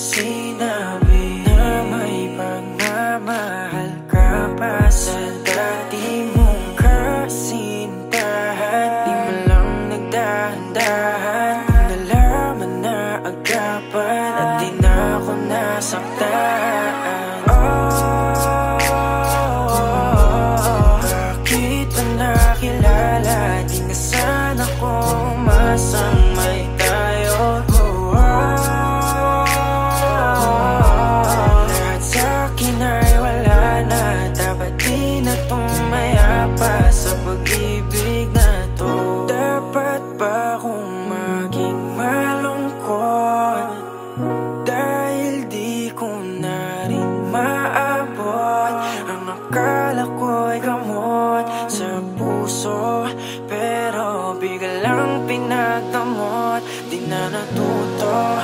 sinabi na may pagmamahal ka pa sa dati mong kasintahan. Di mo lang nagdahan-dahan, nalaman na agapan at di na ako nasaktan. Bakit na nakilala, di na sana kong masamay tayo. Lahat sa'kin ay wala na, dapat di na tumaya pa sa pag-ibig na to. Dapat ba akong maging malungkot dahil di ko na rin maabot ang akala ko'y gamot sa puso, pero biglang pinagdamot, di na natuto.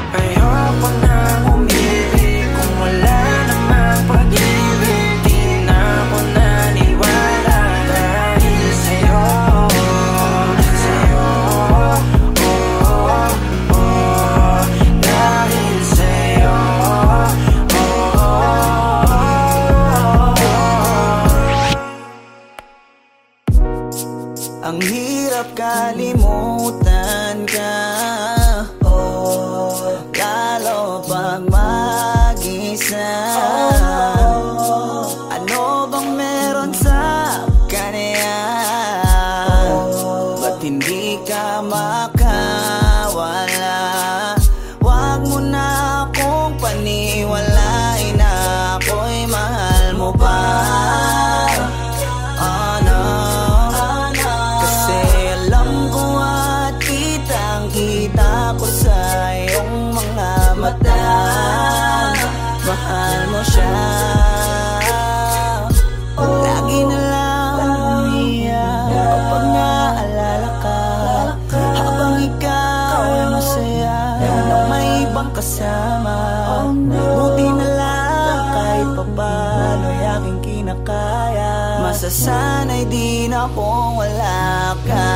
Ayoko nang umibig kung wala namang pag-ibig. Di na ako naniwala dahil sa'yo, dahil sa'yo. Ang hirap kalimutan ka, lalo pag mag-isa. Ano bang meron sa kanya? Ba't hindi ka makawala? Wag mo na akong paniwalain na ako'y mahal mo pa. Kita ko sa iyong mga mata, mahal mo siya. Lagi na lang umiyak kapag naalala ka, habang ikaw ay masaya na may ibang kasama. Buti na lang kahit papano ay aking kinakaya. Masasanay din akong wala ka.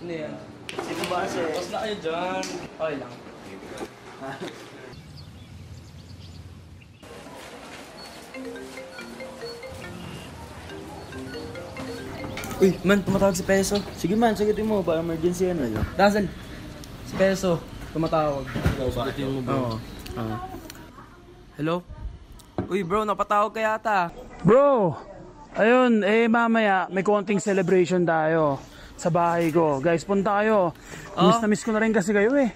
Ano yan? Sige ba kasi? Tapos na kayo dyan. Okay lang. Uy, man, tumatawag si Peso. Sige man, sagutin mo. Ba emergency ano yun? Dazzle, si Peso, tumatawag. Sagutin mo bro. Oo. Hello? Uy bro, napatawag ka yata. Bro, ayun, mamaya may konting celebration tayo sa bahay ko. Guys, punta kayo. Miss na miss ko na rin kasi kayo eh.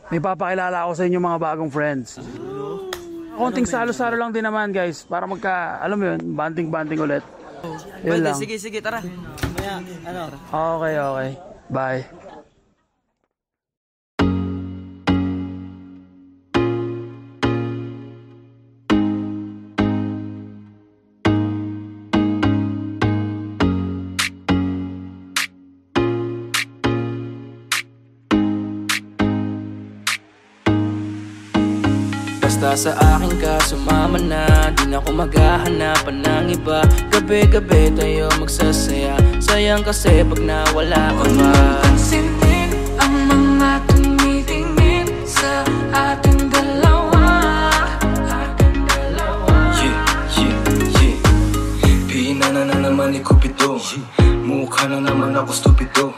May papakilala ako sa inyo mga bagong friends. Konting salo-salo lang din naman guys, para magka, alam mo yun, banding-banding ulit. Yun lang. Sige, tara. Okay. Bye. Basta sa akin ka sumama na, di na ako maghahanapan ng iba. Gabi-gabi tayo magsasaya, sayang kasi pag nawala ka ba. Pansinin ang mga tumitingin sa ating dalawa. Pinana na naman ni Cupido, mukha na naman ako stupido.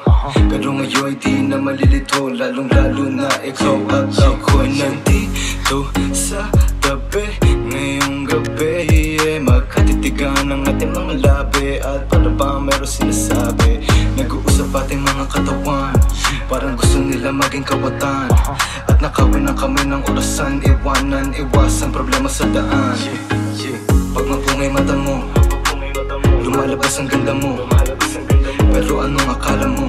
Pero ngayon di na malilito, lalong lalo na ikaw at ako'y nandito sa tabi. Ngayong gabi, magkatitigan ang ating mga labi. At para ba meron sinasabi, nag-uusap ating mga katawan, parang gusto nila maging kawatan. At nakawin na kami ng orasan, iwanan, iwasan problema sa daan. Pag mapungay mata mo, lumalabas ang ganda mo. Pero anong akala mo?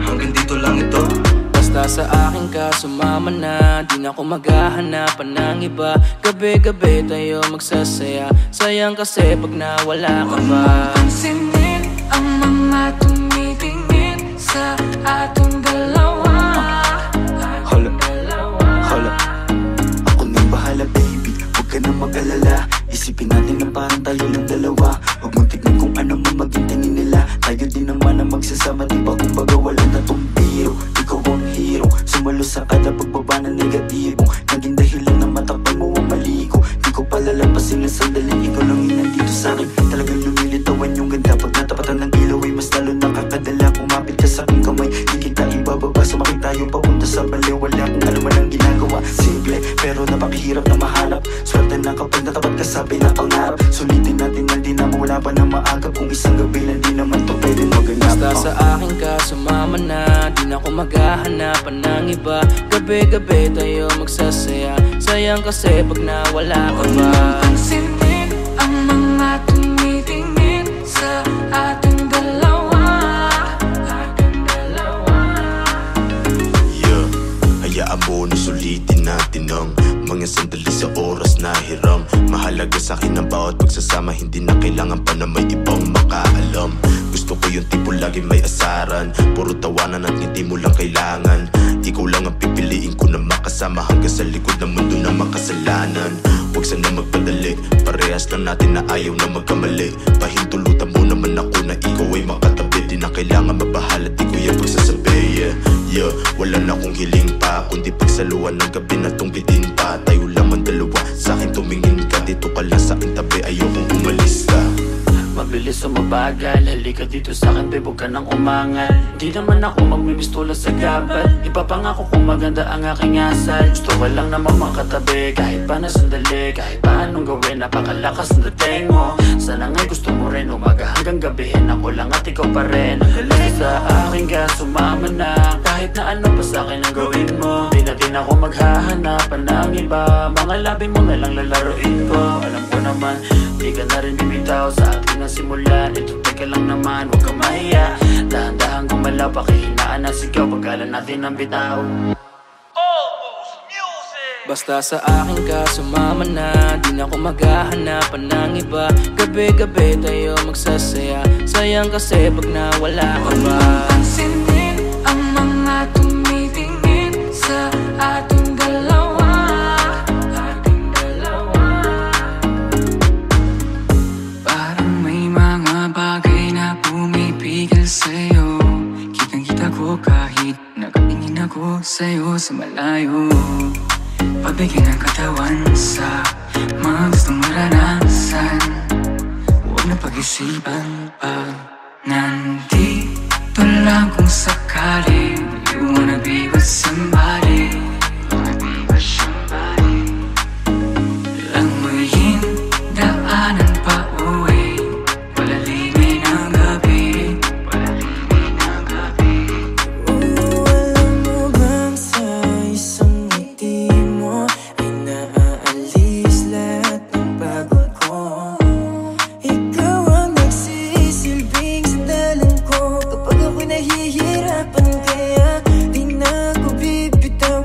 Hanggang dito lang ito. Basta sa akin ka sumama na, di na ako maghahanapan ng iba. Gabi-gabi tayo magsasaya, sayang kasi pag nawala ka ba. Pansinin ang mga tumitingin sa ating dalawa. Hala, ako nang bahala baby, huwag ka nang mag-alala. Isipin natin na parang tayo lang dalawa. Huwag mong tignan kung ano man maging tingin nila. Tayo din naman ang magsasama, diba? Kumbaga wala na tong biro. Ikaw ang hero, sumalo sa kada pagbaba ng negatibo. Naging dahilan na matakpan mo ang mali ko. Di ko palalampasin ng sandali, ikaw lang yung nandito sa'kin. Talagang lumilitawan yung ganda. Pag natapatan ng ilaw ay mas lalo nakakadala. Kumapit ka sa'king kamay, di kita ibababa. Sumakit tayo papunta sa baliw. Wala kung alam man ang ginagawa. Simple, pero napakahirap na mahanap. Swerte na kapag natapat ka sa pinapangarap. Sulitin natin na di na mawala pa na maagap. Kung isang gabi lang di naman to pwede maganap. Basta sa akin ka sumama na, di na ako maghahanapan ng iba. Gabi-gabi tayo magsasaya, sayang kasi pag nawala ka ba. Pansinin ang mga tumitingin sa ating dalawa. Yeah, hayaan mo na sulitin natin ang mga sandali sa oras na hiram. Mahalaga sa'kin ang bawat pagsasama, hindi na kailangan pa na may ibang makaalam. Gusto ko yung tipo lagi may asaran, puro tawanan at ngiti mo lang kailangan. Ikaw lang ang pipiliin ko na makasama hanggang sa likod ng mundo na makasalanan. Huwag sana magpadali, parehas lang natin na ayaw na magkamali. Pahintulutan mo naman ako na ikaw ay makatabi. Di na kailangan mabahala, di ko yung pagsasabi. Yeah, wala na akong hiling pa, kundi pagsaluhan ng gabi na tong bitin pa. Tayo lang ang dalawa, sa'kin tumingin ka. Dito ka lang sa'king tabi, ayokong umalis ka. Mabilis o mabagal, halika dito sa'kin babe, huwag ka nang umangal. Di naman ako magmimistula sa gabal, ipapangako kung maganda ang aking asal. Gusto ko lang naman makatabi, kahit pa na sandali. Kahit pa anong gawin, napakalakas ng dating mo. Sana nga'y gusto mo rin, umaga hanggang gabihin. Ako lang at ikaw pa rin. Basta sa akin ka sumama na, kahit na ano pa sa'kin ang gawin mo. Di na din ako maghahanapan ng iba, mga labi mo na lang lalaroin ko. Alam ko naman, di ka na rin bibitaw sa atin na simulan. Ito teka lang naman, huwag ka mahiya. Dahan-dahan gumalaw, pakihinaan na sigaw, pagkala natin ang bitaw. Basta sa akin ka sumama na, di na ako maghahanapan ng iba. Gabi-gabi tayo magsasaya, sayang kasi pag nawala ka ba. Pansinin ang mga tumitingin sa ating dalawa. Parang may mga bagay na pumipigil sa'yo. Kitang-kita ko kahit nakatingin ako sa'yo sa malayo. Pabigyan ng katawan sa mga gustong maranasan. Huwag na pag-isipan pag nandito lang kung sakali. You wanna be with somebody. Lang muling daanan pa uwi, palalimay ng gabi. Alam mo bang sa isang ngiti mo ay naaalis lahat ng pagod ko? Ikaw ang nagsisilbing sandalan ko kapag ako'y nahihirapan, kaya di na ako bibitaw.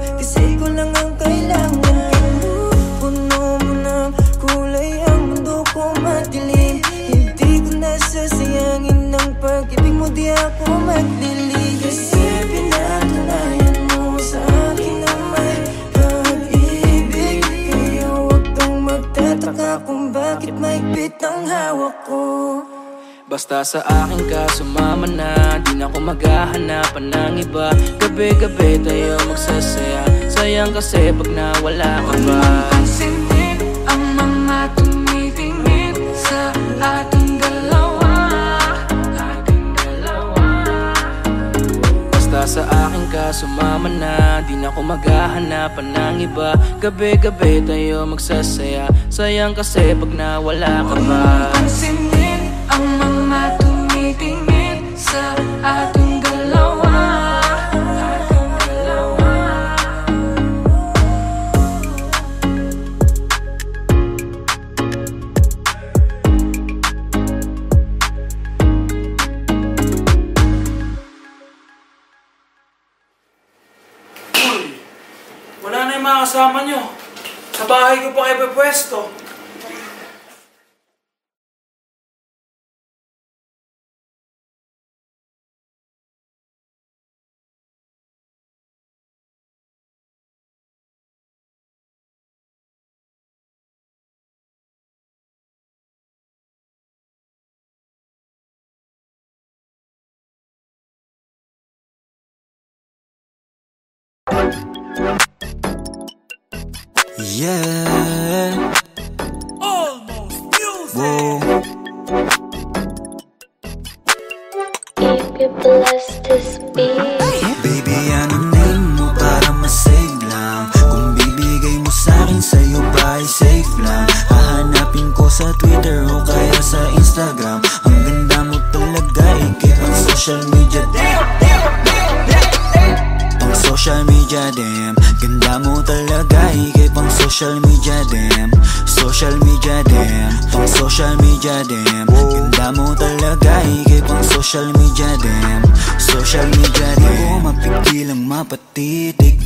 ako. Basta sa akin ka sumama na, di na ako maghahanapan ng iba. Gabi-gabi tayo magsasaya, sayang kasi pag nawala ka ba. Pansinin ang mga tumitingin sa ating dalawa. Basta sa akin ka sumama na, di na ako maghahanapan ng iba. Gabi-gabi tayo magsasaya, sayang kasi pag nawala ka ba. Pansinin ang mga tumitingin sa ating dalawa. Wala na yung mga kasama nyo. Sa bahay ko pa kayo pwesto. Yeah. Almost music. Whoa. If you bless this beat. Baby, ano name mo para masave lang? Kung bibigay mo sa'kin, sa'yo ba ay safe lang? Hahanapin ko sa Twitter o kaya sa Instagram. Ang ganda mo talaga, ikip ang social media. Pang social media, damn. Ganda mo talaga, ikip ang social media, damn. Social media, damn. Pang social media, damn. Ganda mo talaga, ikip ang social media, damn. Social media, damn. Di ko mapigil ang mapatitig.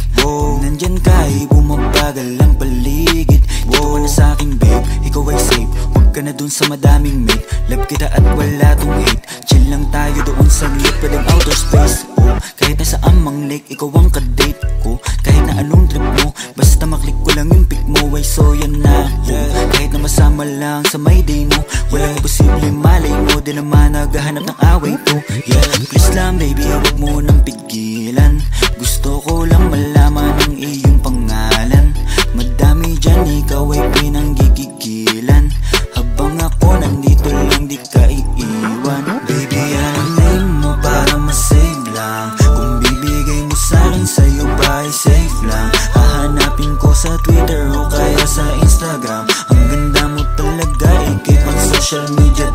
Nandyan ka, bumabagal ang paligid. Dito ka na sa'king babe, ikaw ay safe. Huwag ka na dun sa madaming mate. Love kita at wala tong hate. Chill lang tayo doon sa lit, pwedeng outer space. Kahit nasa amang lake, ikaw ang kadate ko. Kahit na anong trip mo, basta maklik ko lang yung pic mo. Ay so yan na ako. Kahit na masama lang sa may day mo, walang imposible malay mo. Di naman naghahanap ng away to. Yeah, please lang baby, huwag mo nang pigilan. Gusto ko lang malaman ang iyong pangalan. Madami dyan, ikaw ay pinanggigigilan. Habang ako nandito lang, di ka iiwan. Baby, ano name mo para masave lang? Kung bibigay mo sa'kin, sa'yo ba ay safe lang? Hahanapin ko sa Twitter o kaya sa Instagram. Ang ganda mo talaga, ikip ang social media.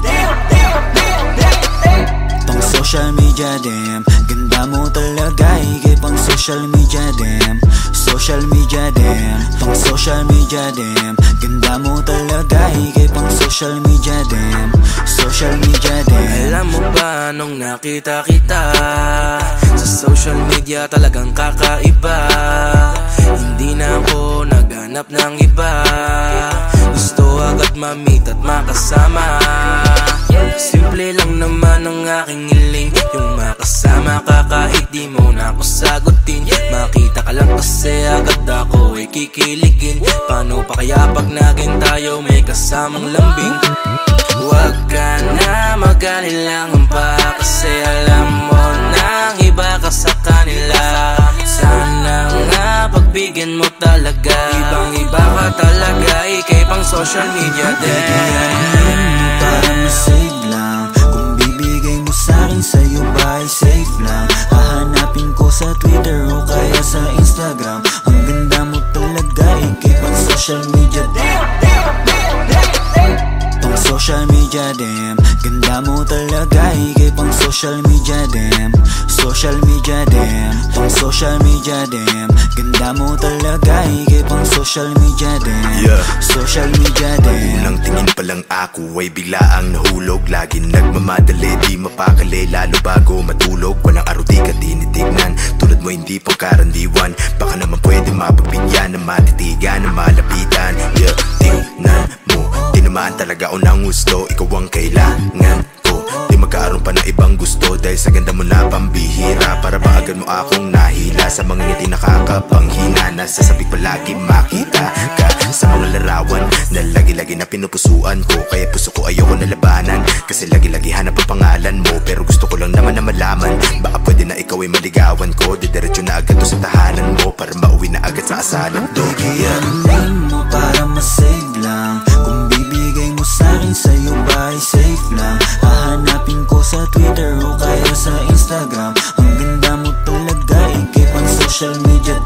Pang social media, damn. Ganda mo talaga, ikip ang social media, damn. Social media, damn. Pang social media, damn. Ganda mo talaga, ikip ang social media, damn. Social media, damn. Alam mo ba nung nakita kita sa social media, talagang kakaiba. Hindi na ako naghanap ng iba. Gusto agad ma-meet at makasama. Simple lang naman ang aking hiling, yung makasama ka kahit di mo na ako sagutin. Makita ka lang kasi agad ako ay kikiligin. Paano pa kaya pag naging tayo may kasamang lambing? Huwag ka na mag-alilangan pa, kasi alam mo nang iba ka sa kanila. Sana nga pagbigyan mo talaga, ibang iba ka talaga, ikay pang social media din. Para masave lang, kung bibigay mo sa'kin, sa'yo ba ay safe lang? Hahanapin ko sa Twitter o kaya sa Instagram. Ang ganda mo talaga, ikip ang social media. Pang social media, damn. Ganda mo talaga, ikip ang social media, damn. Social media, damn. Pang social media, damn. Ganda mo talaga, ikip ang social media, damn. Social media, damn. Unang tingin pa lang ako ay bigla ang nahulog. Laging nagmamadali, di mapakali, lalo bago matulog. Walang araw di ka tinitignan, tulad mo hindi pangkarandiwan. Baka naman pwede mapagbigyan na matitigan, na malapitan. Yeah, tingnan mo, tinamaan talaga ako ng gusto. Ikaw ang kailangan ko, di magkaroon pa ng ibang gusto. Dahil sa ganda mo na pambihira, para ba agad mo akong nahila. Sa mga ngiti nakakapanghina, nasasabik palagi makita ka. sa mga larawan na lagi-lagi na pinupusuan ko. Kaya puso ko ayoko na labanan, kasi lagi-lagi hanap ang pangalan mo. Pero gusto ko lang naman na malaman, baka pwede na ikaw ay maligawan ko. Didiretso na agad to sa tahanan mo, para mauwi na agad sa asalan to. Baby, anuhin mo para masave lang. Kung bibigay mo sa'kin, sa'yo ba ay safe lang? Hahanapin ko sa Twitter o kaya sa Instagram. Ang ganda mo talaga, ikip ang social media.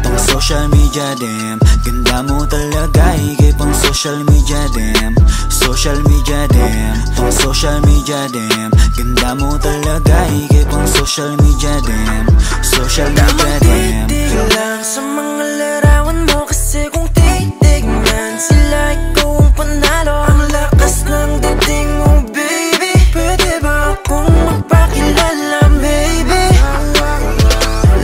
Tong social media dem, ganda mo talaga, ikip ang social media dem. Social media dem, tong social media dem, ganda mo talaga, ikip ang social media dem. Social media dem. Titig lang sa mga larawan mo, kasi kung titignan sila, ikaw ang panalo. Ang lakas ng dating mo, baby. Pwede ba akong magpakilala, baby?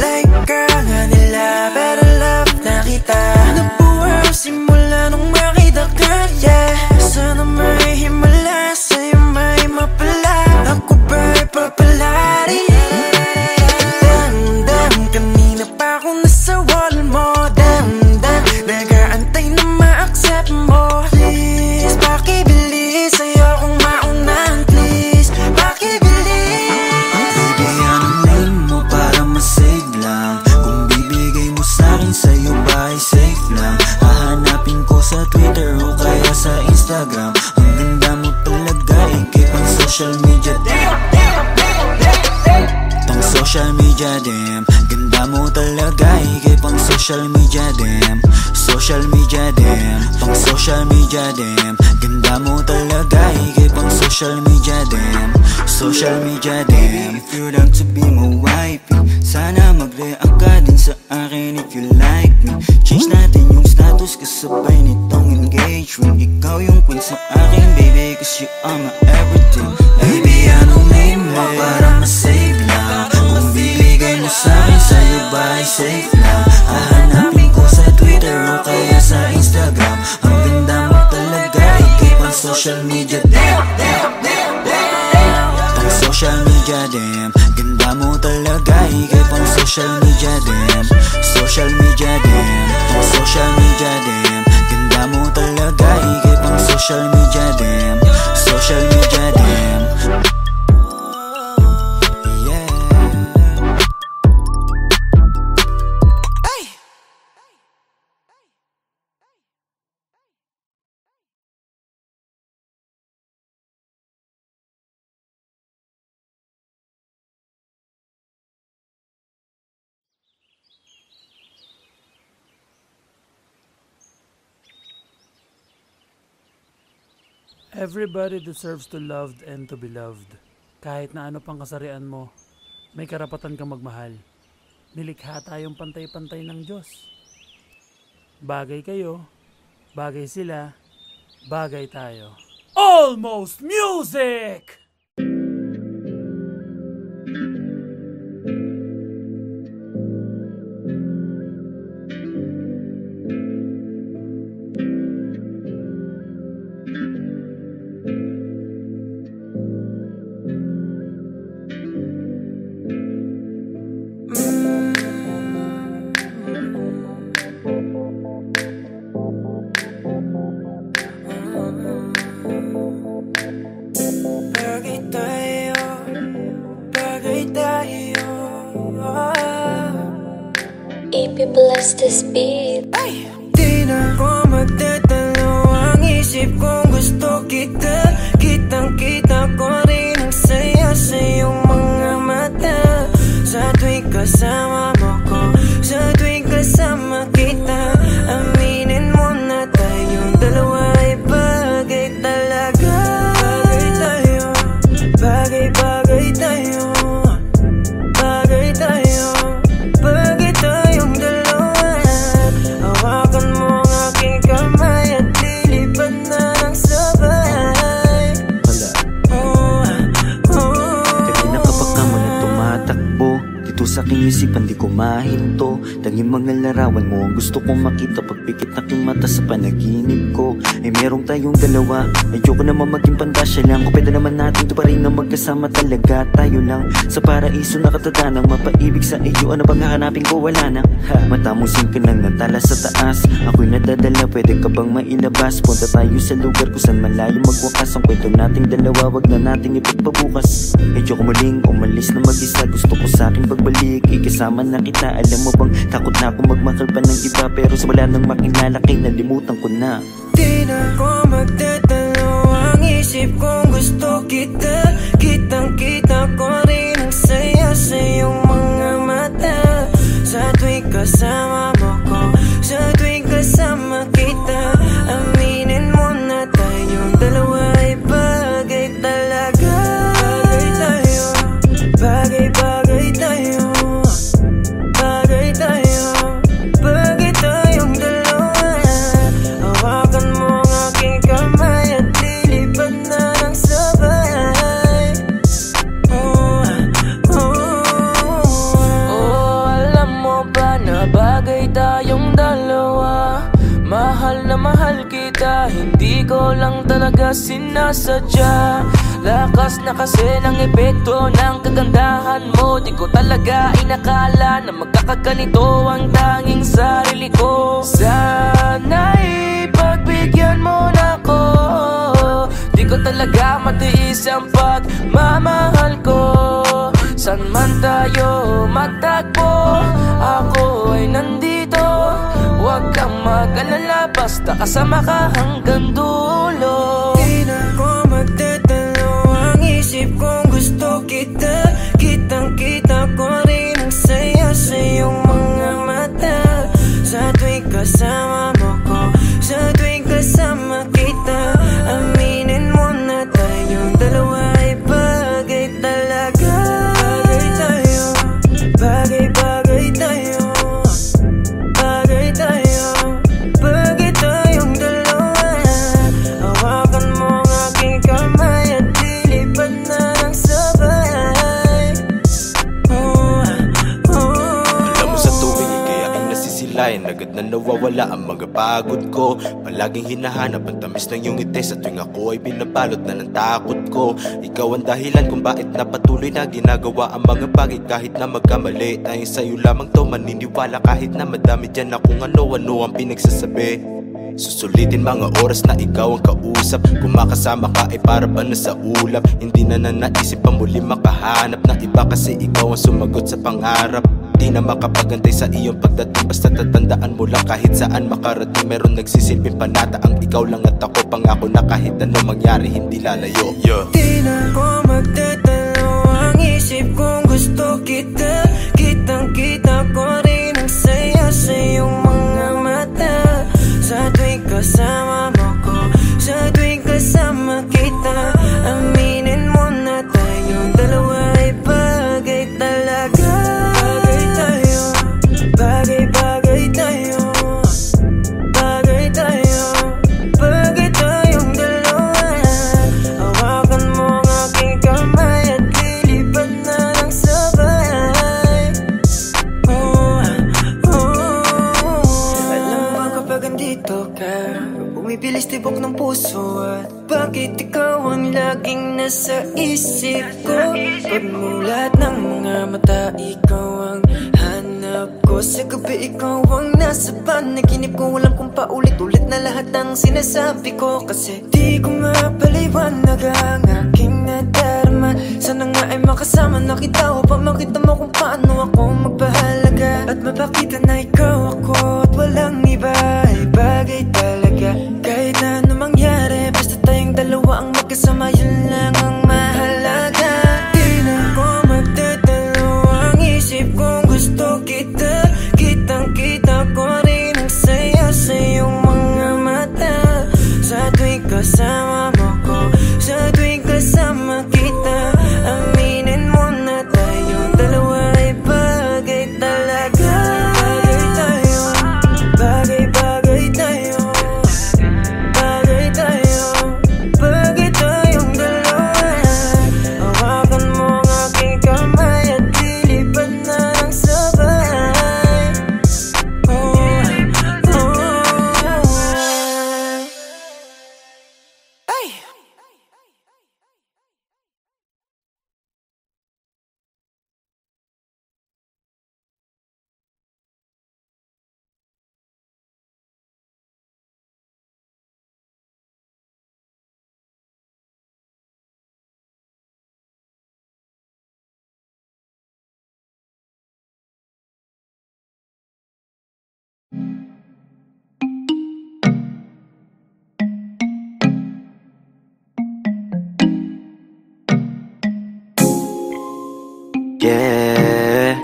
Like ka nga nila, pero love na kita. Nabuhay simula nung makita ka, yeah. Sana may himala, sa'yo may mapala. Ako ba'y papalari? Damdam, kanina pa ako nasa wall mo. Damdam, nag-aantay na ma-accept mo. Please, pakibilis, ayokong maunahan. Please, pakibilis. Baby, anuhin mo para masave lang. Kung bibigay mo sa'kin, sa'yo ba ay safe lang? Hahanapin ko sa Twitter o kaya sa Instagram. Ang ganda mo talaga, ikip ang social media. Tong social media dem, ganda mo talaga, ikip ang social media dem. Social media dem, tong social media dem, ganda mo talaga, ikip ang social media dem. Social media dem. If you'd like to be my wifey, sana mag-react ka din sa akin if you like me. Change natin yung status kasabay nitong engagement. Ikaw yung queen sa akin, baby, cause you are my everything. Baby, anuhin mo para masave lang. Kung bibigay mo sa'kin, sa'yo ba ay safe lang? Hahanapin ko sa Twitter o kaya sa Instagram. Ang ganda mo talaga, ikip ang social media. Tong social media dem, ganda mo talaga, ikip ang social media dem. Social media dem, tong social media dem, ganda mo talaga, ikip ang social media dem. Social media dem. Yeah. Everybody deserves to loved and to be loved. Kahit na ano pang kasarian mo, may karapatan kang magmahal. Nilikha tayong pantay-pantay ng Diyos. Bagay kayo, bagay sila, bagay tayo. Almost Music! EP bless this beat. Ay, di na ko magdadalo ang isip kong gusto kita. Kitang-kita ko rin ang saya sa iyong mga mata. Sa tuwing kasama mo ko, sa tuwing kasama kita, aminin mo na tayong dalawa ay bagay talaga. Bagay tayo, bagay-bagay tayo, bagay tayo, bagay tayong dalawa. Hawakan mo ang aking kamay at lilipad na ng sabay. Kanina kapag ka mo na tumatakbo, dito sa aking isipan di ko Tanging mga larawan mo ang gusto kong makita. Pagpikit na aking mata sa panaginip ko, ay merong tayong dalawa. Ayoko naman maging pantasya lang. Kung pwede naman natin to pa rin na magkasama talaga. Tayo lang sa paraiso nakatadanang mapaibig sa iyo. Ano bang hahanapin ko? Wala na. Mata mo singka ng natala sa taas. Ako'y nadadala, pwede ka bang mailabas? Punta tayo sa lugar kung saan malayo magwakas. Ang kwento nating dalawa, wag na nating ipagpabukas. Medyo ko muling umalis na mag-isa. Gusto ko sa aking pagbalik, ikasama na kita. Alam mo bang takot na akong magmahal pa ng iba, pero sa wala nang makilala kay nalimutan ko na. Di na ko magdadalo ang isip kong gusto kita. Kitang-kita ko rin ang saya sa iyong mga mata. Sa tuwing kasama mo ko, sa tuwing kasama kita, aminin mo na tayong dalawa ay bagay talaga. Bagay tayo, bagay-bagay tayo, bagay tayo, bagay tayong dalawa. Hawakan mo ang aking kamay at lilipad na ng sabay. Alam mo ba na bagay tayong dalawa? Mahal na mahal kita, hindi ko lang talaga sinasadya. Lakas na kasi ng epekto ng kagandahan mo. Di ko talaga inakala na magkakaganito ang tanging sarili ko. Sana'y pagbigyan mo na ko. Di ko talaga matiis ang pagmamahal ko. San man tayo magtagpo, ako ay nandito. Huwag kang mag-alala, basta kasama ka hanggang dulo. Di na ko magdadalo ang isip kong gusto kita. Kitang-kita ko rin ang saya sa iyong mga mata. Sa tuwing kasama mo ko, sa tuwing kasama kita, aminin mo na tayong dalawa ay bagay talaga. Bagay tayo, bagay-bagay tayo, bagay tayo, bagay tayong dalawa. Hawakan mo ang aking kamay at lilipad na ng sabay. Alam mo sa tuwing ikay aking nasisilayan, agad na nawawala ang mga pagod ko. Palaging hinahanap ang tamis ng iyong ngiti. Sa tuwing ako ay binabalot na ng takot ko. Ikaw ang dahilan kung bakit napatuloy na ginagawa ang mga bagay kahit na magkamali. Dahil sa'yo lamang to maniniwala kahit na madami dyan na kung ano-ano ang pinagsasabi. Susulitin mga oras na ikaw ang kausap. Kung makasama ka ay para ba na sa ulap. Hindi na naisip pa muli makahanap ng iba, kasi ikaw ang sumagot sa pangarap. Di na makapagantay sa iyong pagdating, basta tatandaan mo lang kahit saan makarating. Meron nagsisilbing panata ang ikaw lang at ako. Pangako na kahit ano mangyari hindi lalayo. Di na ko magdadalo ang isip kong gusto kita. Kitang-kita ko rin ang saya sa iyong mga mata. Sa tuwing kasama mo ko, sa tuwing kasama kita, aminin mo na tayong dalawa ay bagay talaga. Bagay tayo, bagay-bagay tayo, bagay tayo, bagay tayong dalawa. Hawakan mo ang aking kamay at lilipad na ng sabay. Alam mo kapag andito ka, bumibilis tibok ng puso. At bakit ikaw ang laging nasa isip ko? Pagmulat ng mga mata, ikaw ang hanap ko. Sa gabi ikaw ang nasa panaginip ko. Alam kong paulit-ulit na lahat ng sinasabi ko, kasi di ko mapaliwanag ang aking nadarama. Sana nga ay makasama na kita upang makita mo kung paano ako magpahalaga. At mapakita na ikaw ako at walang iba ay bagay talaga. Kahit na ano mangyari, basta tayong dalawa ang magkasama, yun lang ang mahalaga. Di na ko magdadalo ang isip kong gusto kita. Kitang-kita ko rin ang saya sa iyong mga mata. Sa tuwing kasama mo ko, sa tuwing kasama kita, aminin mo na tayong dalawa ay bagay talaga. Bagay tayo, bagay-bagay tayo, bagay tayo, bagay tayong dalawa. Yeah.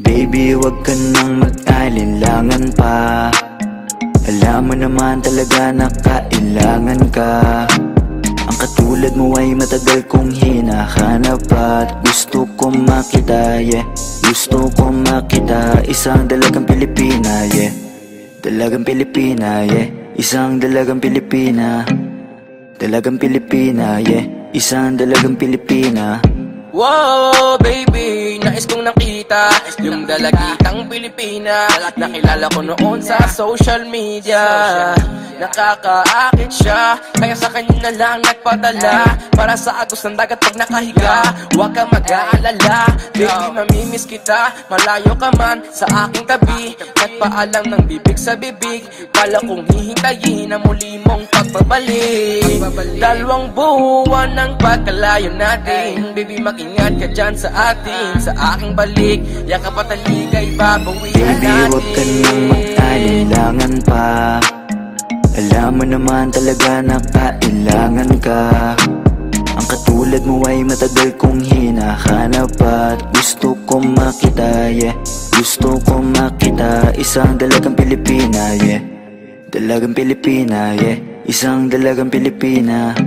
Baby, wag ka nang mag-alinlangan pa. Alam mo naman talaga na kailangan ka. Ang katulad mo ay matagal kong hinahanap at gusto kong makita, yeah. Gusto kong makita, isang dalagang Pilipina, yeah. Dalagang Pilipina, yeah. Isang dalagang Pilipina. Dalagang Pilipina, yeah. Isang dalagang Pilipina. Wow, baby, nais kong nakita yung dalagitang Pilipina. Nakilala ko noon sa social media. Nakakaakit siya, kaya sa kanya na lang nagpadala. Para sa agos ng dagat pag nakahiga. Huwag ka mag-aalala, baby, mamimiss kita. Malayo ka man sa aking tabi. Nagpaalam ng bibig sa bibig. Kala kong hihintayin na muli mong pagbabalik. Dalawang buwan ng pagkalayo natin. Baby, mag-ingat ka dyan sa atin. Sa aking balik, yakap at taligay babawihan natin. Baby, huwag ka nang mag-alinlangan pa. Alam mo naman talaga na kailangan ka. Ang katulad mo ay matagal kong hinahanap at gusto kong makita, yeah. Gusto kong makita, isang dalagang Pilipina, yeah. Dalagang Pilipina, yeah. Isang dalagang Pilipina.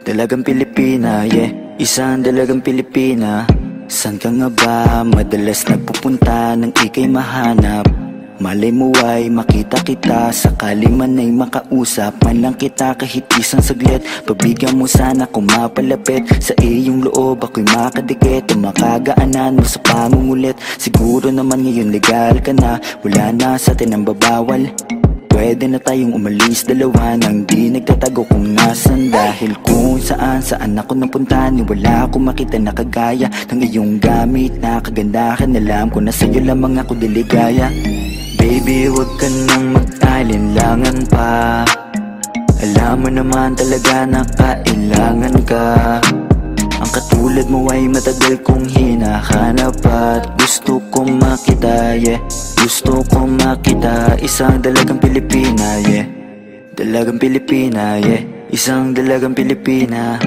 Dalagang Pilipina, yeah. Isang dalagang Pilipina. San ka nga ba madalas nagpupunta nang ika'y mahanap? Malay mo ay makita kita, sakali man ay makausap man lang kita kahit isang saglit. Pabigyan mo sana kung mapalapit sa iyong loob, ako'y makadikit o makagaanan mo sa pangungulit. Siguro naman ngayon legal ka na, wala na sa atin ang babawal. Pwede na tayong umalis dalawa nang di nagtatago kung nasan. Dahil kung saan ako napunta, ni wala akong makita na kagaya ng iyong gamit na kagandahan. Alam ko na sa'yo lamang ako diligaya. Baby, wag ka nang mag-alinlangan pa. Alam mo naman talaga na kailangan ka. Ang katulad mo ay matagal kong hinahanap at gusto kong makita, yeah. Gusto kong makita, isang dalagang Pilipina, yeah. Dalagang Pilipina, yeah. Isang dalagang Pilipina.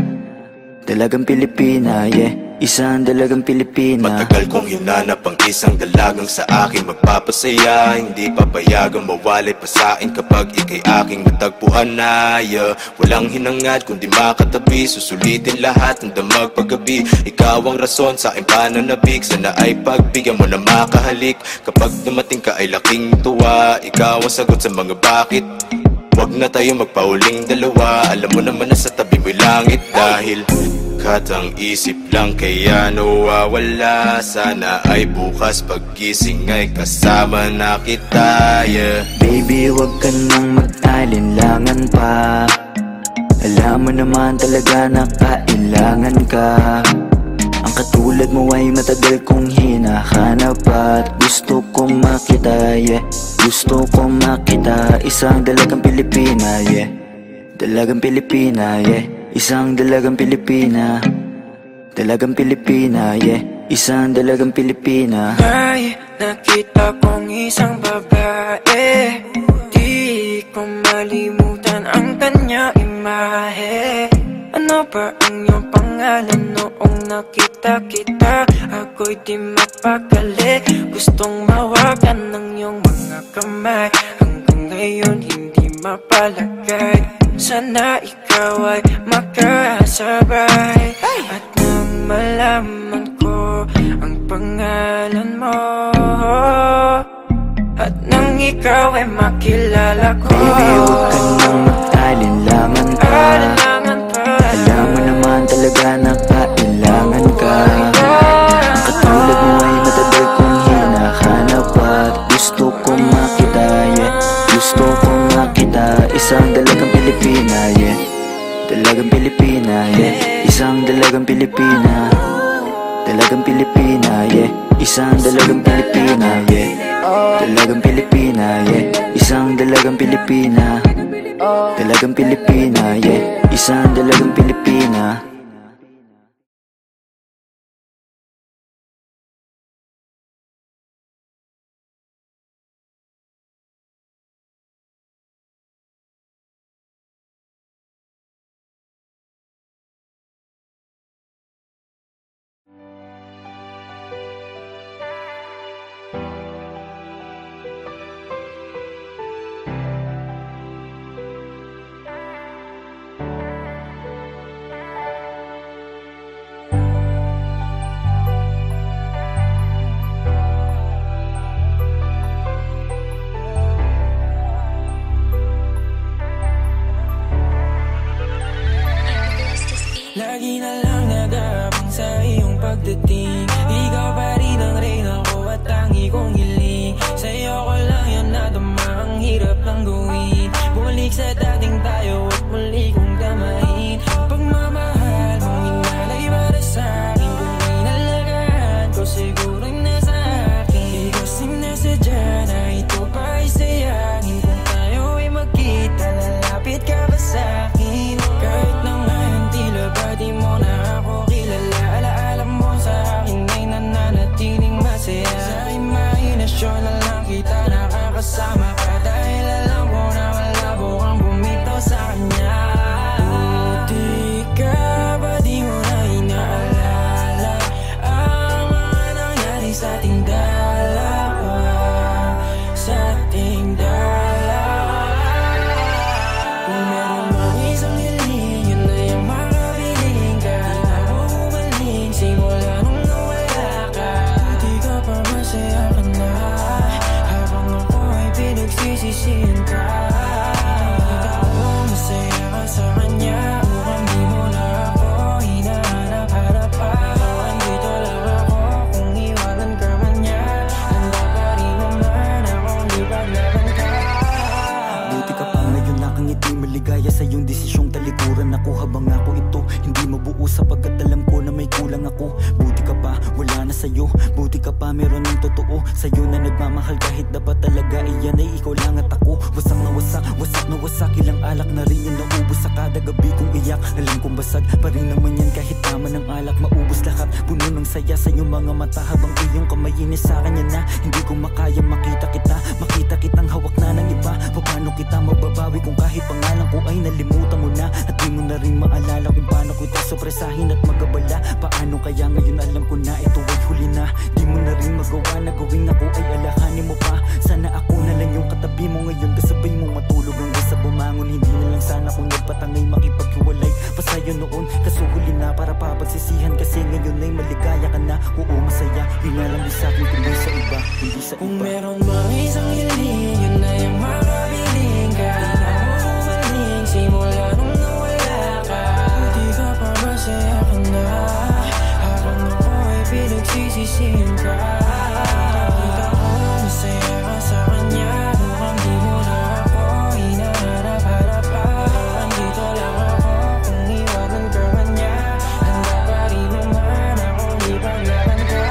Dalagang Pilipina, yeah. Isang dalagang Pilipina. Matagal kong hinanap ang isang dalagang sa akin magpapasaya. Hindi papayagang mawalay pa sa'kin kapag ika'y aking natagpuan na, yeah. Walang hinangad kundi makatabi, susulitin lahat ng damag paggabi. Ikaw ang rason sa aking pananabik, sana ay pagbigyan mo na makahalik. Kapag dumating ka ay laking tuwa, ikaw ang sagot sa mga bakit. Wag na tayo magpauling dalawa, alam mo naman na sa tabi mo'y langit. Dahil katang isip lang kaya nawawala. Sana ay bukas paggising ay kasama na kita, yeah. Baby, wag ka nang mag-alinlangan pa. Alam mo naman talaga na kailangan ka. Ang katulad mo ay matagal kong hinahanap at gusto kong makita, yeah. Gusto kong makita, isang dalagang Pilipina, yeah. Dalagang Pilipina, yeah. Isang dalagang Pilipina. Dalagang Pilipina, yeah. Isang dalagang Pilipina. May nakita kong isang babae, di ko malimutan ang kanya imahe. Ano ba ang iyong pangalan noong nakita kita? Ako'y di mapakali, gustong mawagan ng iyong mga kamay. Hanggang ngayon hindi mapalagay, sana ikaw ay makasabay. At nang malaman ko ang pangalan mo, at nang ikaw ay makilala ko, baby, huwag ka nang mag-alinlangan pa. Alam mo naman talaga na kailangan ka. Ang katulad mo ay matagal kong hinahanap at gusto kong makita, yeah. Gusto kong makita, isang dalagang Pilipina, yeah. Dalagang Pilipina, yeah. Isang dalagang Pilipina. Dalagang Pilipina, yeah. Isang dalagang Pilipina, yeah. Dalagang Pilipina, yeah. Isang dalagang Pilipina. Dalagang Pilipina, yeah. Isang dalagang Pilipina. pagdating. Ikaw pa rin ang reyna ko at tangi kong hiling. Sa'yo ko lang yan nadama, ang hirap lang gawin. Bumalik sa dating tayo at muli kong damahin. Pagmamahal mong inalay para sa'kin, kung inalagaan ko siguro nasa akin. Di kasi nasadya na ito pa ay sayangin. Kung tayo ay magkita, lalapit ka ba sa'kin? Kahit na ngayon tila ba di mo na ako kilala, alaala mo sa akin ay nananatiling masaya. Sa imahinasyon na lang kita nakakasama ka, dahil alam ko na malabo kang bumitaw sa kanya. Buti ka ba di mo na inaalala ang mga nangyari sa ating dalawa, sa ating dalawa. Kung meron mang isang hiling, yun na yung makabiling ka. Di na ako bumalik simula nung nawala ka. Buti ka pa masaya ka na, habang ako ay pinagsisisihan ka. Nakita ko masaya ka sa kanya, mukhang di mo na ako hinahanap-harap pa. Andito lang ako kung iwanan ka man niya, handa pa rin naman akong ipaglaban ka. Buti ka pa ngayon nakangiti, maligaya sa iyong desisyong talikuran ako. Habang ako ito hindi mabuo sapagkat alam ko na may kulang ako. Buti ka pa wala na sa'yo, buti ka pa meron ng totoo sa'yo na nagmamahal kahit dapat talaga iyan ay ikaw lang at ako. Wasak na wasak, wasak na wasak, ilang alak na rin yung naubos sa kada gabi kong iyak. Alam kong basag pa rin naman yan kahit tama ng alak, maubos lahat. Puno ng saya sa iyong mga mata habang iyong kamay inis sa kanya na hindi ko makaya makita kita. Makita kitang hawak na ng iba, paano kita mababawi kung kahit pangalan ko ay nalimutan mo na. At di mo na rin maalala kung paano ko ito sopresahin at magabala. Paano kaya ngayon alam ko na ito ay huli na. Di mo na rin magawa na gawing ako ay alakanin mo pa. Sana ako na lang yung katabi mo ngayon, kasabay mo matulog hanggang sa bumangon. Hindi na lang sana kung nagpatangay makipaghiwalay pa sa'yo noon, kaso huli na para papagsisihan. Kasi ngayon ay maligaya ka na, oo masaya. Yun na lang di sa'kin kundi sa iba, kundi sa Kung iba. meron mang isang hiling, yun na yung makabiling ka. Di na ako bumalik simula nung nawala ka. Buti ka pa masaya ka na, habang ako ay pinagsisisihan ka. Nakita ko masaya ka sa kanya, mukhang di mo na ako hinahanap-harap pa. Andito lang ako kung iwanan ka man niya, handa pa rin naman akong ipaglaban ka.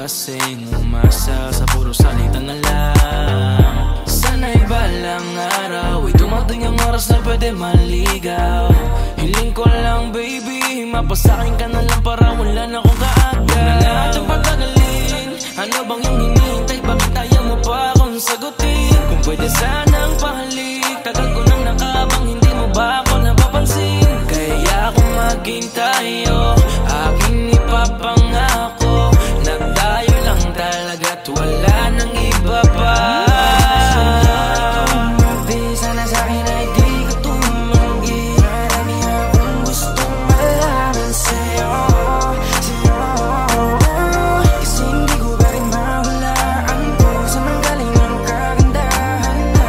kasing umasa sa puro salita na lang. Sana'y balang araw ay dumating ang oras na pwede maligaw. Hiling ko lang baby, mapasakin ka na lang para wala na akong kaagad. Huwag na natin patagalin, ano bang yung hinihintay? Bakit ayaw mo pa akong sagutin? Kung pwede sanang pahalik, tagal ko nang nakabang, hindi mo ba ako napapansin? Kaya kung maghintay tayo, aking ipapangako na tayo lang talaga't wala nang iba pa. Sana sa'kin ay di ka tumanggi. Marami akong gustong malaman sa'yo, kasi hindi ko pa rin mahulaan kung saan ang galing ang kagandahan na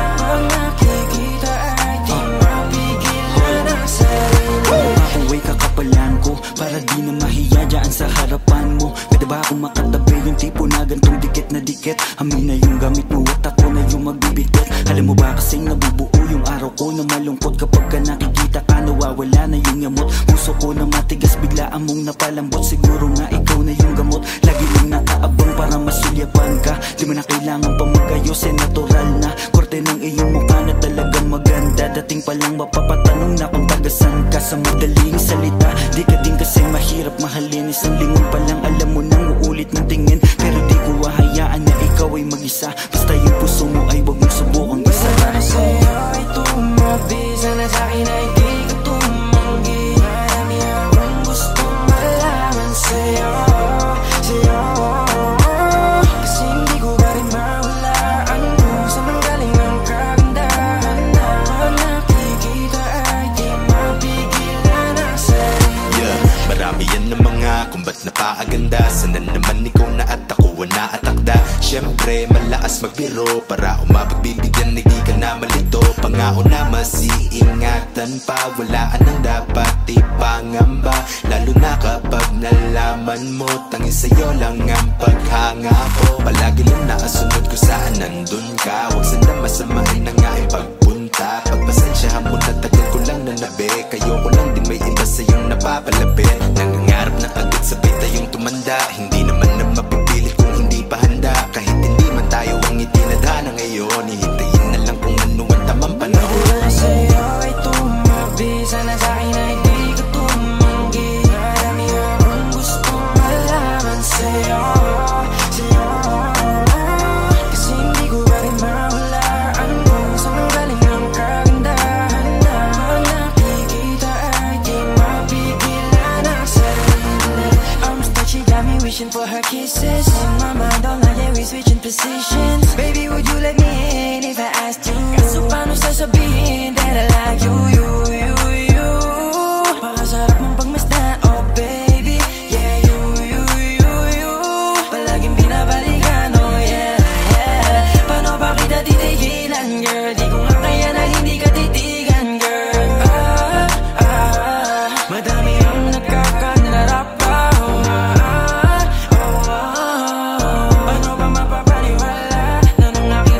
na dikit. Amin na yung gamit mo at ako na yung magbibitit. Alam mo ba kasing nabubuo yung araw ko na malungkot kapag ka nakikita ka, nawawala na yung yamot. Puso ko na matigas, biglaan mong napalambot. Siguro nga ikaw na yung gamot. Lagi lang nakaabang para masulyapan ka. Di mo na kailangan pa mag-ayos, natural na korte ng iyong mukha na talagang maganda. Dating pa lang mapapatanong na kung tagasan ka. Sa madaling salita, di ka din kasi mahirap mahalin. Isang lingon pa lang alam mo nang uulit ng tingin. Pero di ko hahayaan na ikaw ay mag-isa. Basta yung puso mo ay wag mong subukang isa. Para sa'yo ay tumabi, sana sa'kin ay di ka tumanggi. Marami akong gustong malaman sa'yo, sa'yo. Kasi hindi ko ba rin mahulaan kung saan manggaling ang kagandahan na pag nakikita ay di mapigilan ang sarili. Yeah, marami yan na mga kung ba't napaaganda. Sana naman ikaw na at ako na atakda. Siyempre malaas magbiro para umapagbibigyan, hindi ka na malito. Pangako na masiingatan pa, walaan ang dapat ipangamba. Lalo na kapag nalaman mo tanging sa'yo lang ang paghanga ko. Palagi lang nakasunod ko saan nandun ka. Huwag sana masamain na nga ang pagpunta. Pagpasensyahan mo na tagal ko lang nanabi. Kayo ko lang din may iba sa'yong napapalapit. Nangangarap na agad sabay tayong tumanda. Hindi naman na mapipilit kung hindi pa handa. Kahit hindi man tayo ang itinadhana ngayon, hihintayin na lang kung ano ang tamang panahon. Para sa'yo ay tumabi, sana sa'kin ay di ka tumanggi. Marami akong gustong malaman sa'yo, sa'yo. Kasi hindi ko ba rin mahulaan kung saan manggaling ang kagandahan na pag nakikita ay di mapigilan ang sarili. Arms that she got me wishing for her kisses. In my mind all night, yeah, we switching positions. Baby, would you let me in if I asked you? Kaso paano sasabihin that I like you, you, you, you? Pakasarap mong pagmasdan, oh baby. Yeah, you, you, you, you. Palaging binabalikan, oh yeah, yeah. Paano ba kita titigilan, girl? Di ko nga kaya na hindi ka titigan, girl. Madami ang nagkakanarap pa, paano ba mapapaniwala na nung nakita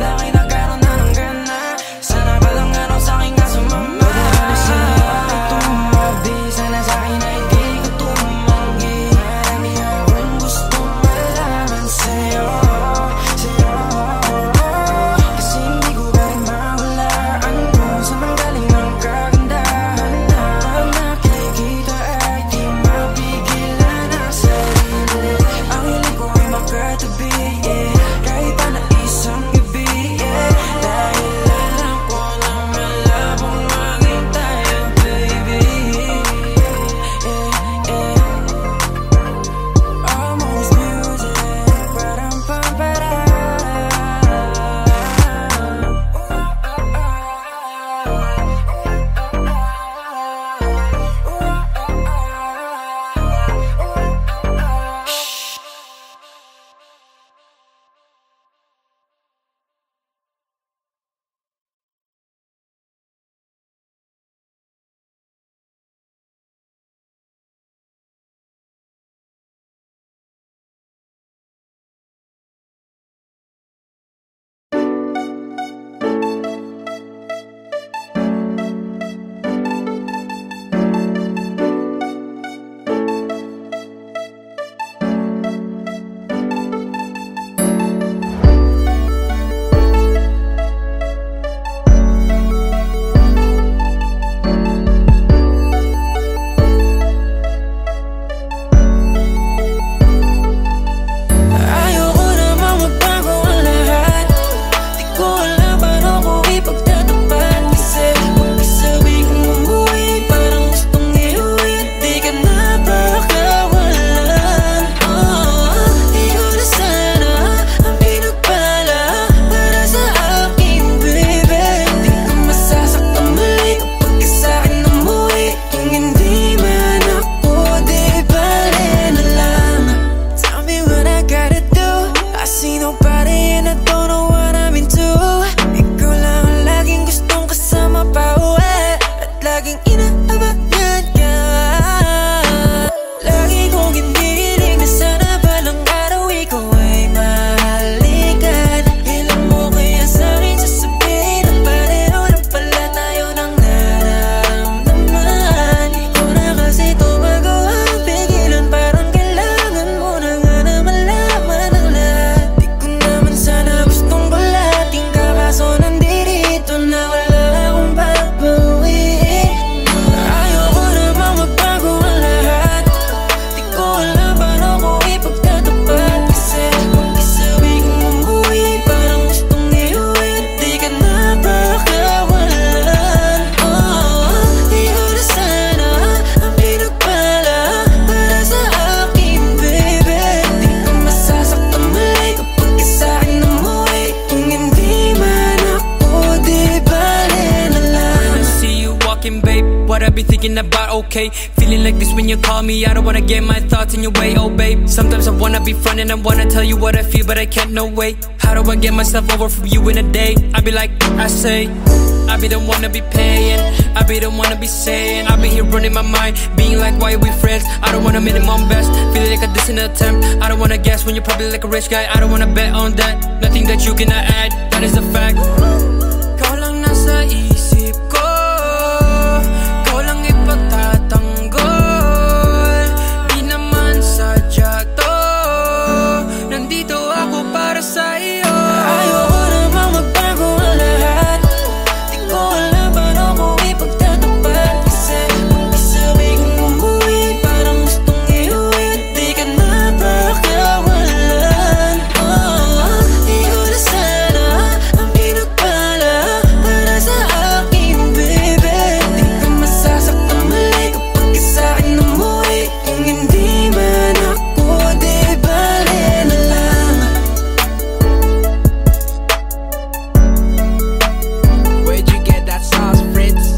be thinking about, okay. Feeling like this when you call me, I don't wanna get my thoughts in your way, oh babe. Sometimes I wanna be front and I wanna tell you what I feel, but I can't, no way. How do I get myself over from you in a day? I be like, I say, I be the one to be paying, I be the one to be saying, I be here running my mind, being like, why are we friends? I don't wanna minimum best, feeling like a distant attempt. I don't wanna guess when you're probably like a rich guy. I don't wanna bet on that, nothing that you cannot add, that is a fact. Ikaw lang nasa isip ko, ikaw lang ipagtatanggol. Di naman sadya to, nandito ako para sa iyo. Ayoko namang magbago ang lahat. Di ko alam paano ko ipagtatapat. Kasi mag-isabi kong umuwi, parang gustong iuwi. Di ka na pakawalan. Di ko na sana ang pinagpala para sa akin, baby. Di ka masasaktan mali kapag sa'kin umuwi. Kung hindi man ako, di bale na lang. Where'd you get that sauce, Fritz?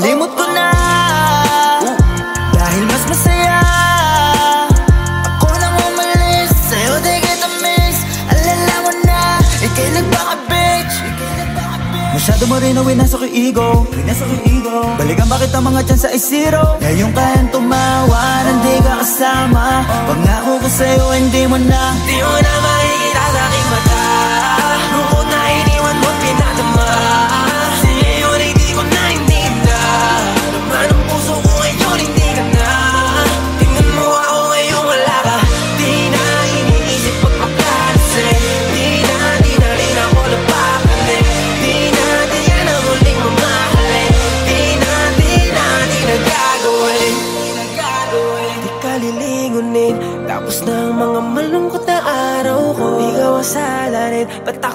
Nilimot ko na dahil mas masaya. Ako nang umalis, sa'yo di kita miss. Alala mo na, ika'y nagpaka-bitch. Masyado mo rin ang winasok yung ego. Balikan bakit ang mga chance ay zero. Ngayon kayang tumawa, hindi ka kasama. Pangako ko sa'yo, hindi mo na. Di mo na makikita sa aking mata. Lungkot na iniwan mo pinadama. Sa'yo hindi ko na naman ang puso ko ngayon hindi ka na.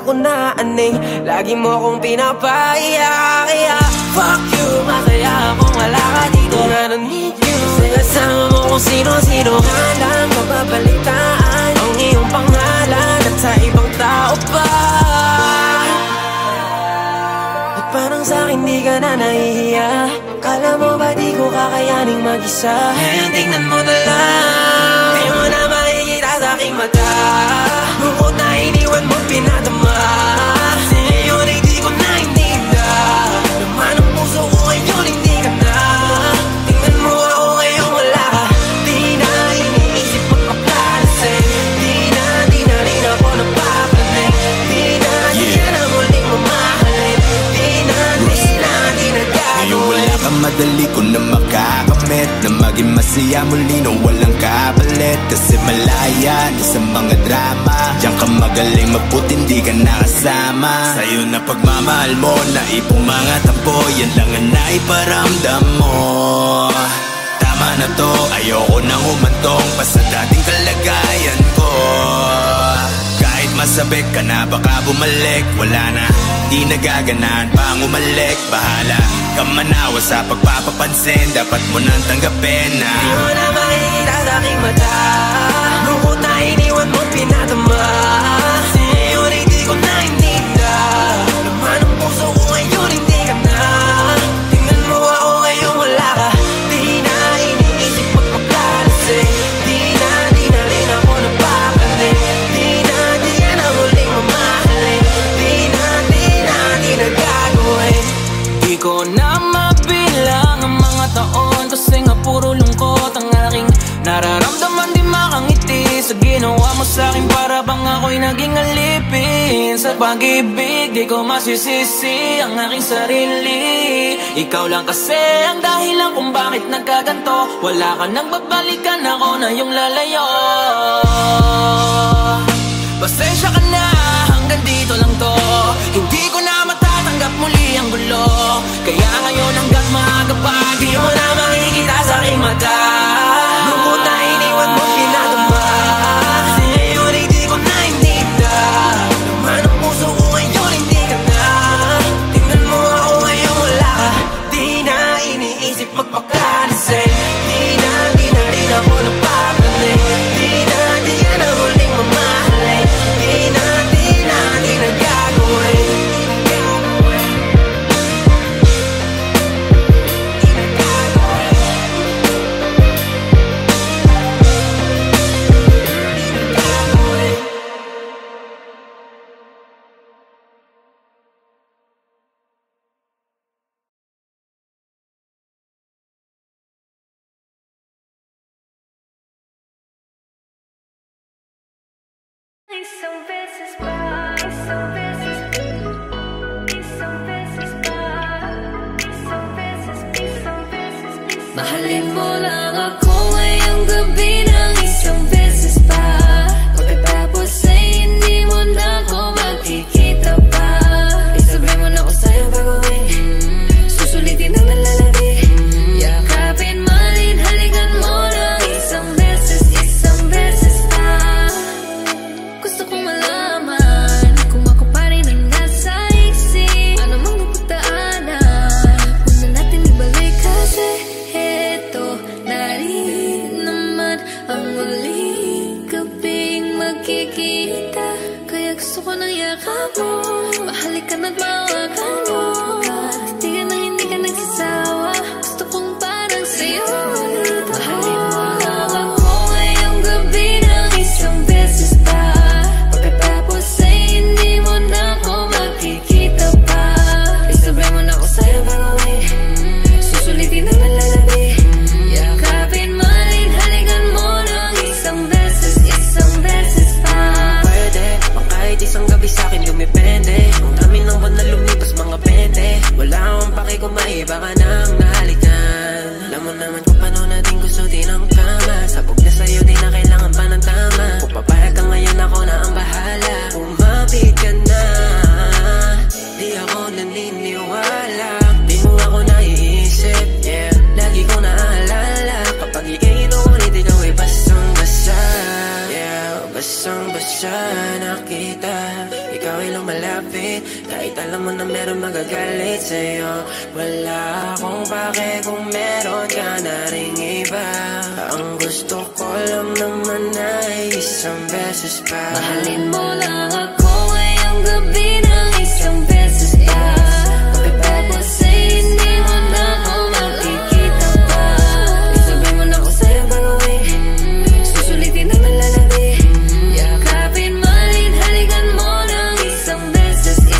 ako naaning, lagi mo akong pinapahiya. Kaya fuck you, masaya akong wala ka dito. I don't need you. Kasama mo kung sino-sino, halang mababalitaan ang iyong pangalan at sa ibang tao pa. At parang sa'kin di ka na nahihiya. Kala mo ba di ko kakayaning mag-isa? Ngayon tingnan mo na lang, di mo na makikita sa'king mata. Bukod na iniwan mo pinadama, sa'yo ay di ko naintinda. Naman ang puso ko ngayon hindi ka na. Tingnan mo ako ngayon wala ka. Di na iniisip magpaplalasing. Di na rin ako napapanig. Di na na muling mamahalin. Di na gagawin. Ngayon wala ka, madali ko na makakamit na maging masaya muli na walang kapalit. Kasi malaya na sa mga drama, diyan ka magaling mabuti hindi ka nakasama. Sa'yo na pagmamahal mo na ipumangat ang po, yan lang ang naiparamdam mo. Tama na to, ayoko nang humantong pa sa dating kalagayan ko. Kahit masabik ka na baka bumalik, wala na, di nagaganaan pang umalik. Bahala ka manawa sa pagpapapansin, dapat mo nang tanggapin na di mo na makikita sa'king mata. Lungkot na iniwan mo pinadama, sa'yo rin di ko naintinda. Naman ang puso ko ngayon hindi ka na. Tingnan mo ako ngayon wala ka. Di na iniisip magpaplalasing. Di na rin ako napapanig. Di na muling mamahalin. Di na gagawin. Di ko na mabilang ang mga taon, kasi nga puro lungkot ang aking nararamdaman. Di makangiti sa ginawa mo sa'kin, para bang ako'y naging alipin sa pag-ibig. Di ko masisisi ang aking sarili. Ikaw lang kasi ang dahilan kung bakit nagkaganto. Wala ka nang babalikan, ako na yung lalayo. Pasensya ka na, hanggang dito lang to. Hindi ko na matatanggap muli ang gulo. Kaya ngayon hanggang maaga pa, di mo na makikita sa'king mata. Lungkot na iniwan mo pinadama, sa'yo rin di ko naintinda. Naman ang puso ko ngayon hindi ka na. Tingnan mo ako ngayon wala ka. Di na iniisip magpakalasing. Di na rin ako napapanig. Di na huling mamahalin. Di na gagawin. Mahalin mo lang ako ngayong gabi ng isang beses pa. Pagkatapos ay hindi mo na ako makikita pa. Isabay mo na ako sa'yo baguhin, susulitin ang nalalabi. Yakapin, malin, halikan mo lang isang beses pa. Gusto kong malaman kung ako pa rin ang nasa isip. Ano mang napagdaanan, huwag na natin ibalik kasi narin naman ang muling gabing magkikita. Kaya gusto ko ng yakap mo, mahalikan at mawakan mo. Di ka nang hindi ka nagsasawa, gusto kong parang sa'yo. Mahalin mo lang ako ngayong gabi ng isang beses pa. Pagkatapos ay hindi mo na ako makikita pa. Isabay mo na ako sa'yo baguhin, susulitin ang nalalabi. Yakapin, malin, halikan mo lang isang beses pa. Pwede, o kahit isang gabi sa'kin lumipende. Ang dami ng buwan na lumipas mga 20. Wala akong paki kung maiba ka nang nahalikan. Alam mo naman kung paano natin gusto din ang kama. Sabog na sa'yo, di na kailangan pa ng tama. Kung papayag ka ngayon, ako na ang bahala. Umapit ka na, di ako naniniwala. Di mo ako naiisip, yeah. Lagi ko naaalala kapag iinulit ikaw ay basang-basa. Yeah, basang-basa na kita. Ikaw ay lumala Kahit alam mo na meron magagalit sa'yo, wala akong pake kung meron ka na ring iba. Ang gusto ko lang naman ay isang beses pa. Mahalin mo lang ako ngayong gabi ng isang beses pa. Pagkatapos ay hindi mo na ako makikita pa. Isabi mo na ako sa'yo gagawin, susulitin na nalalabi. Yakapin, malin, halikan mo ng isang beses pa.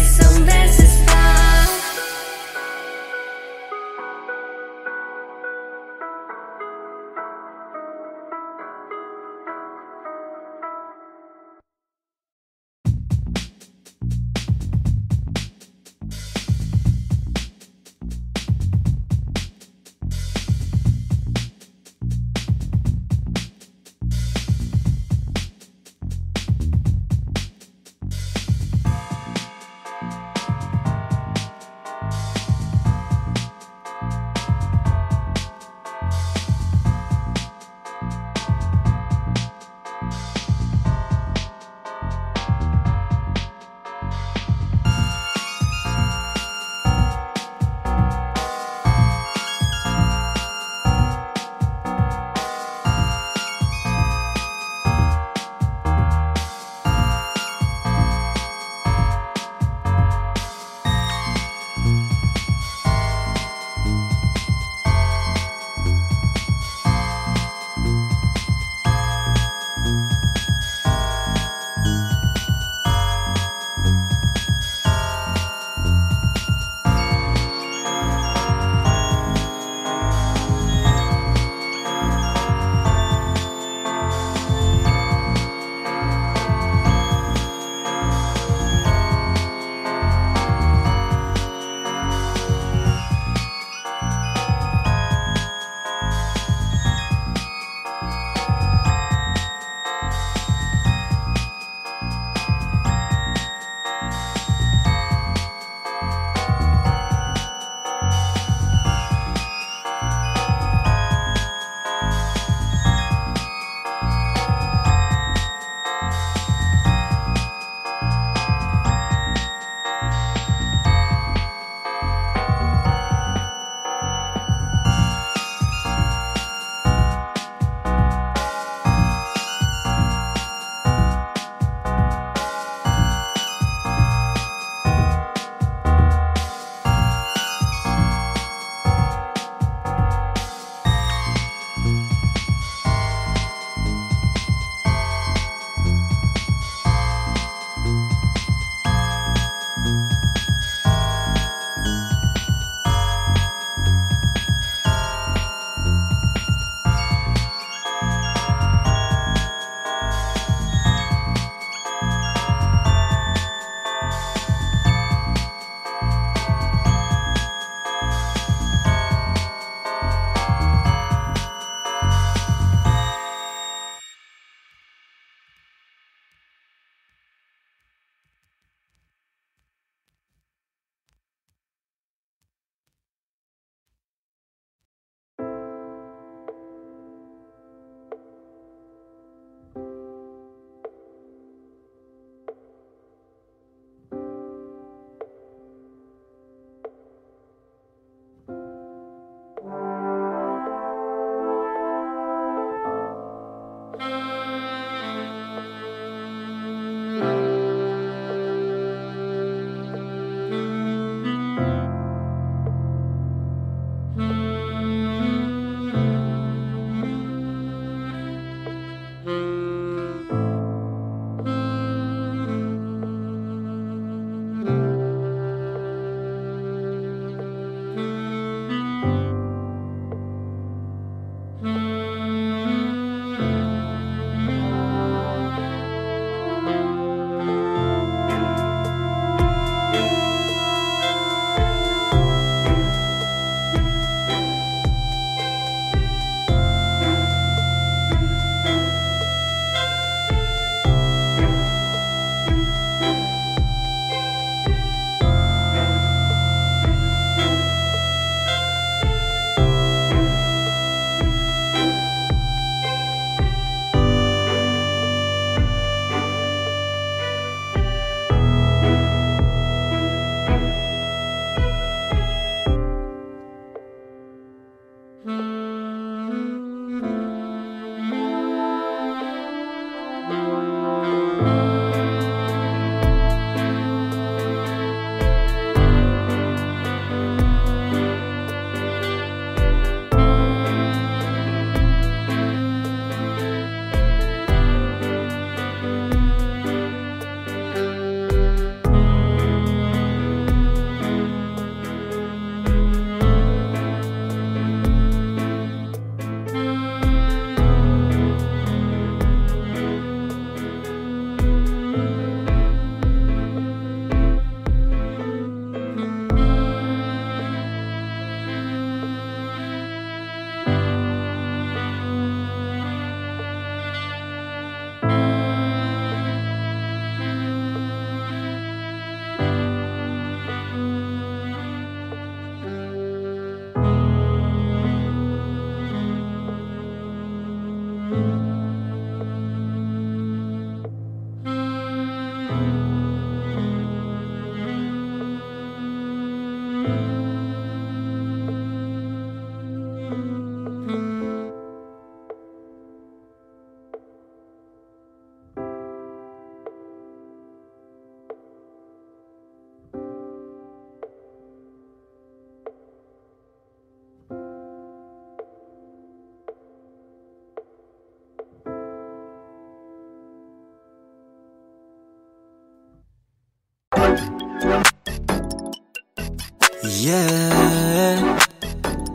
Yeah.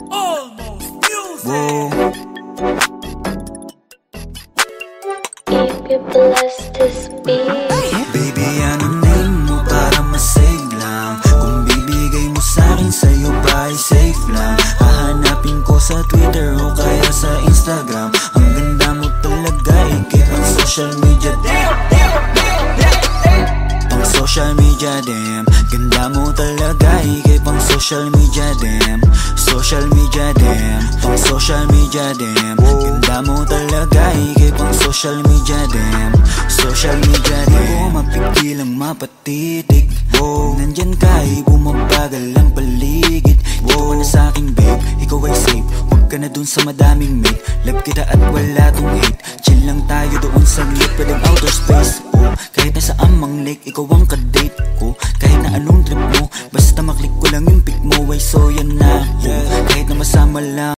Almost music. Whoa. If you bless this beat. Baby, ano name mo para masave lang? Kung bibigay mo sa'kin, sa'yo ba ay safe lang? Hahanapin ko sa Twitter o kaya sa Instagram. Ang ganda mo talaga, ikip ang social media. Pang social media, damn. Ganda mo talaga, ikip ang social media, damn. Social media, damn. Pang social media, damn. Ganda mo talaga, ikip ang social media, damn. Social media, damn. Di ko mapigil ang mapatitig. Nandyan ka, bumabagal ang paligid. Ito ka na sa'king babe, ikaw ay safe. Huwag ka na dun sa madaming mate. Love kita at wala tong hate. Chill lang tayo doon sa glit, pwedeng outer space.